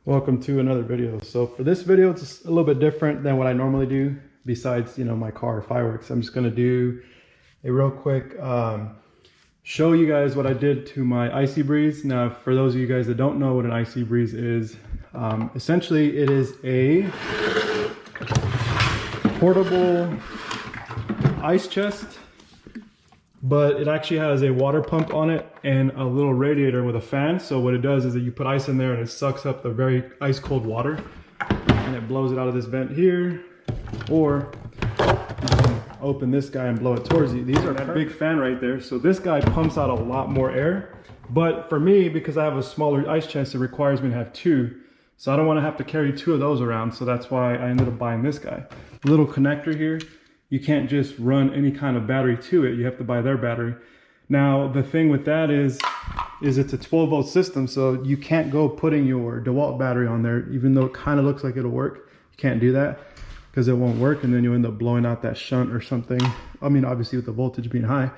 Welcome to another video. So for this video, it's a little bit different than what I normally do besides, my car fireworks. I'm just going to do a real quick show you guys what I did to my Icy Breeze. Now, for those of you guys that don't know what an Icy Breeze is, essentially it is a portable ice chest, but it actually has a water pump on it and a little radiator with a fan. So what it does is that you put ice in there and it sucks up the very ice cold water and it blows it out of this vent here, or you can open this guy and blow it towards you. These are that big fan right there. So this guy pumps out a lot more air, but for me, because I have a smaller ice chest, it requires me to have two. So I don't want to have to carry two of those around. So that's why I ended up buying this guy. Little connector here. You can't just run any kind of battery to it. You have to buy their battery. Now, the thing with that is it's a 12-volt system, so you can't go putting your DeWalt battery on there, even though it kind of looks like it'll work. You can't do that because it won't work, and then you end up blowing out that shunt or something. I mean, obviously with the voltage being high.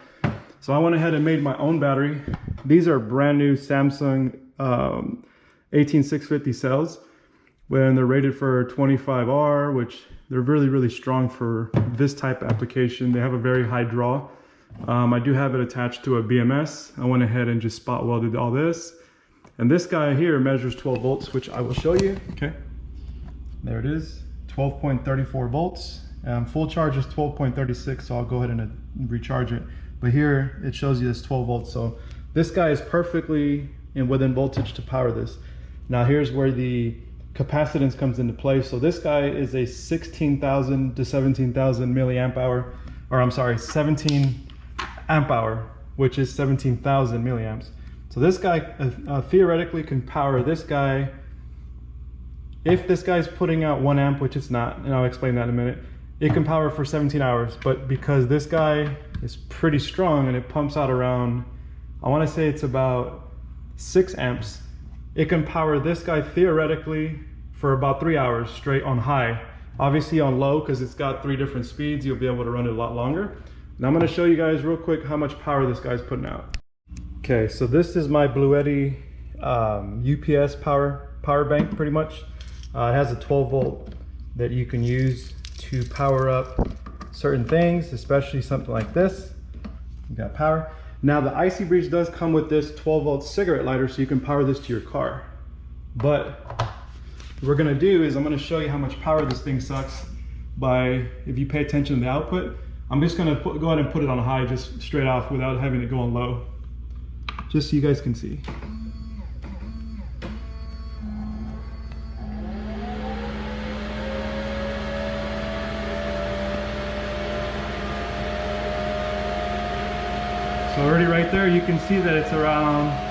So I went ahead and made my own battery. These are brand new Samsung 18650 cells, when they're rated for 25R, which they're really, really strong for this type of application. They have a very high draw. I do have it attached to a BMS. I went ahead and just spot welded all this. And this guy here measures 12 volts, which I will show you. Okay, there it is, 12.34 volts. Full charge is 12.36, so I'll go ahead and recharge it. But here it shows you this 12 volts. So this guy is perfectly within voltage to power this. Now here's where the capacitance comes into play. So this guy is a 16,000 to 17,000 milliamp hour, or I'm sorry, 17 amp hour, which is 17,000 milliamps. So this guy theoretically can power this guy. If this guy's putting out 1 amp, which it's not, and I'll explain that in a minute, it can power for 17 hours. But because this guy is pretty strong and it pumps out around, I want to say it's about 6 amps, it can power this guy theoretically for about 3 hours straight on high. Obviously on low, because it's got 3 different speeds, you'll be able to run it a lot longer. Now I'm going to show you guys real quick how much power this guy's putting out. Okay, so this is my Bluetti UPS power bank pretty much. It has a 12 volt that you can use to power up certain things, especially something like this. You got power. Now the Icy Breeze does come with this 12 volt cigarette lighter, so you can power this to your car. But what we're gonna do is I'm gonna show you how much power this thing sucks by, if you pay attention to the output. I'm just gonna go ahead and put it on high just straight off without having it go on low, just so you guys can see. So already right there, you can see that it's around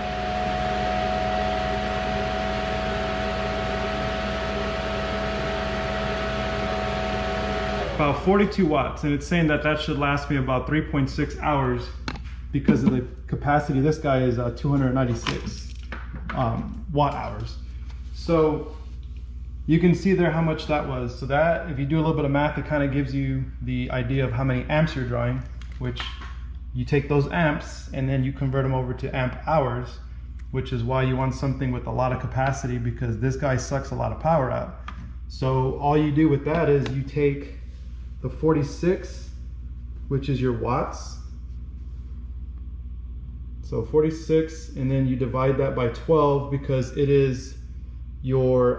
about 42 watts, and it's saying that that should last me about 3.6 hours because of the capacity. This guy is 296 watt hours. So you can see there how much that was. So that, if you do a little bit of math, it kind of gives you the idea of how many amps you're drawing, which you take those amps and then you convert them over to amp hours, which is why you want something with a lot of capacity, because this guy sucks a lot of power out. So all you do with that is you take the 46, which is your watts. So 46, and then you divide that by 12 because it is your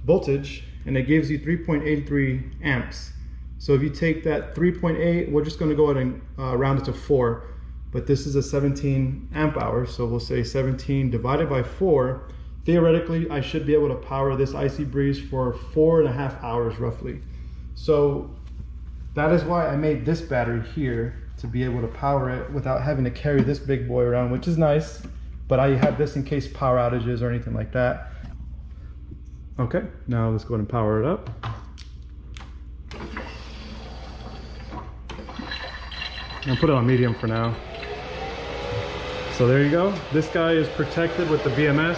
voltage, and it gives you 3.83 amps. So if you take that 3.8, we're just going to go ahead and round it to 4, but this is a 17 amp hour, so we'll say 17 divided by 4. Theoretically, I should be able to power this Icy Breeze for 4.5 hours roughly. So that is why I made this battery here, to be able to power it without having to carry this big boy around, which is nice, but I have this in case power outages or anything like that. Okay, now let's go ahead and power it up. I'll put it on medium for now. So there you go. This guy is protected with the BMS,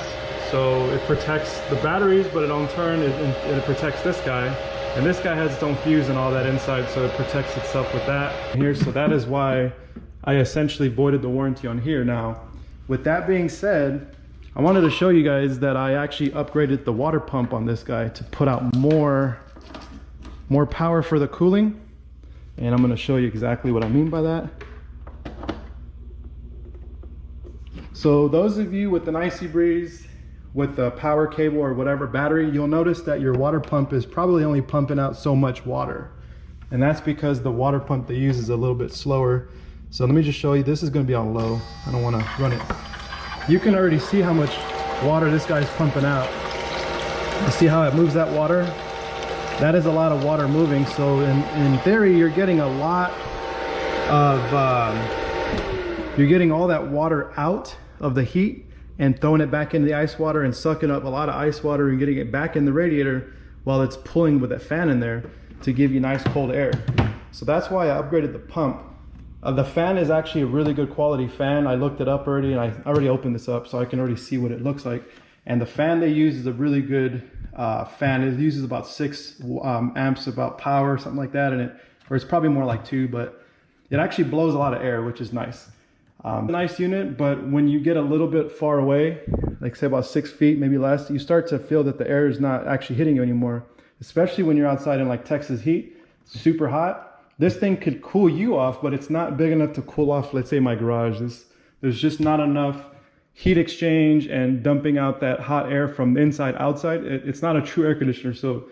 so it protects the batteries, but in turn it protects this guy. And this guy has its own fuse and all that inside, so it protects itself with that here. So that is why I essentially voided the warranty on here. Now, with that being said, I wanted to show you guys that I actually upgraded the water pump on this guy to put out more power for the cooling. And I'm going to show you exactly what I mean by that. So those of you with an Icy Breeze with a power cable or whatever battery, you'll notice that your water pump is probably only pumping out so much water. And that's because the water pump they use is a little bit slower. So let me just show you, this is going to be on low. I don't want to run it. You can already see how much water this guy's pumping out. You see how it moves that water? That is a lot of water moving. So in theory, you're getting a lot of, you're getting all that water out of the heat and throwing it back into the ice water and sucking up a lot of ice water and getting it back in the radiator while it's pulling with that fan in there to give you nice cold air. So that's why I upgraded the pump. The fan is actually a really good quality fan. I looked it up already, and I already opened this up so I can already see what it looks like. And the fan they use is a really good fan. It uses about 6 amps about power, something like that, or it's probably more like 2, but it actually blows a lot of air, which is nice. Nice unit, but when you get a little bit far away, like say about 6 feet, maybe less, you start to feel that the air is not actually hitting you anymore, especially when you're outside in like Texas heat, super hot. This thing could cool you off, but it's not big enough to cool off, let's say, my garage. There's just not enough heat exchange and dumping out that hot air from the inside outside. It's not a true air conditioner. So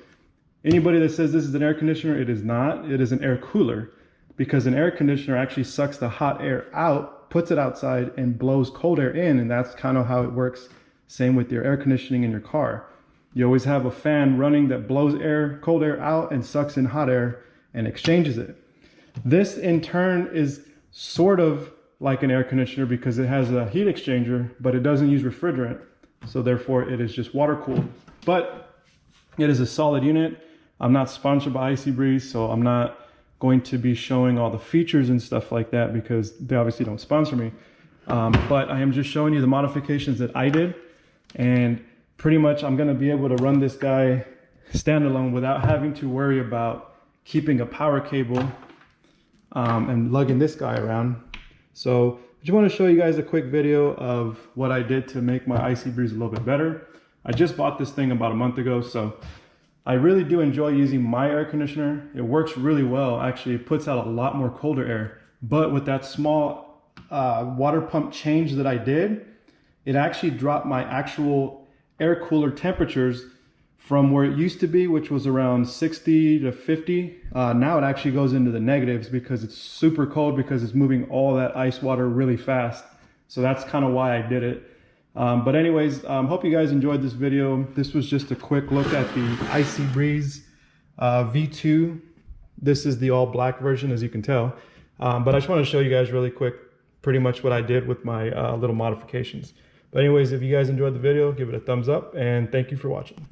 anybody that says this is an air conditioner, it is not. It is an air cooler, because an air conditioner actually sucks the hot air out, puts it outside, and blows cold air in, and that's kind of how it works. Same with your air conditioning in your car. You always have a fan running that blows air, cold air out, and sucks in hot air and exchanges it. This in turn is sort of like an air conditioner because it has a heat exchanger, but it doesn't use refrigerant. So therefore it is just water cooled, but it is a solid unit. I'm not sponsored by Icy Breeze, so I'm not going to be showing all the features and stuff like that because they obviously don't sponsor me. But I am just showing you the modifications that I did, and pretty much I'm gonna be able to run this guy standalone without having to worry about keeping a power cable and lugging this guy around. So I just want to show you guys a quick video of what I did to make my Icy Breeze a little bit better. I just bought this thing about a month ago, so I really do enjoy using my air conditioner. It works really well. Actually, it puts out a lot more colder air. But with that small water pump change that I did, it actually dropped my actual air cooler temperatures from where it used to be, which was around 60 to 50. Now it actually goes into the negatives because it's super cold, because it's moving all that ice water really fast. So that's kind of why I did it. But anyways, hope you guys enjoyed this video. This was just a quick look at the Icy Breeze V2. This is the all black version, as you can tell. But I just want to show you guys really quick pretty much what I did with my little modifications. But anyways, if you guys enjoyed the video, give it a thumbs up, and thank you for watching.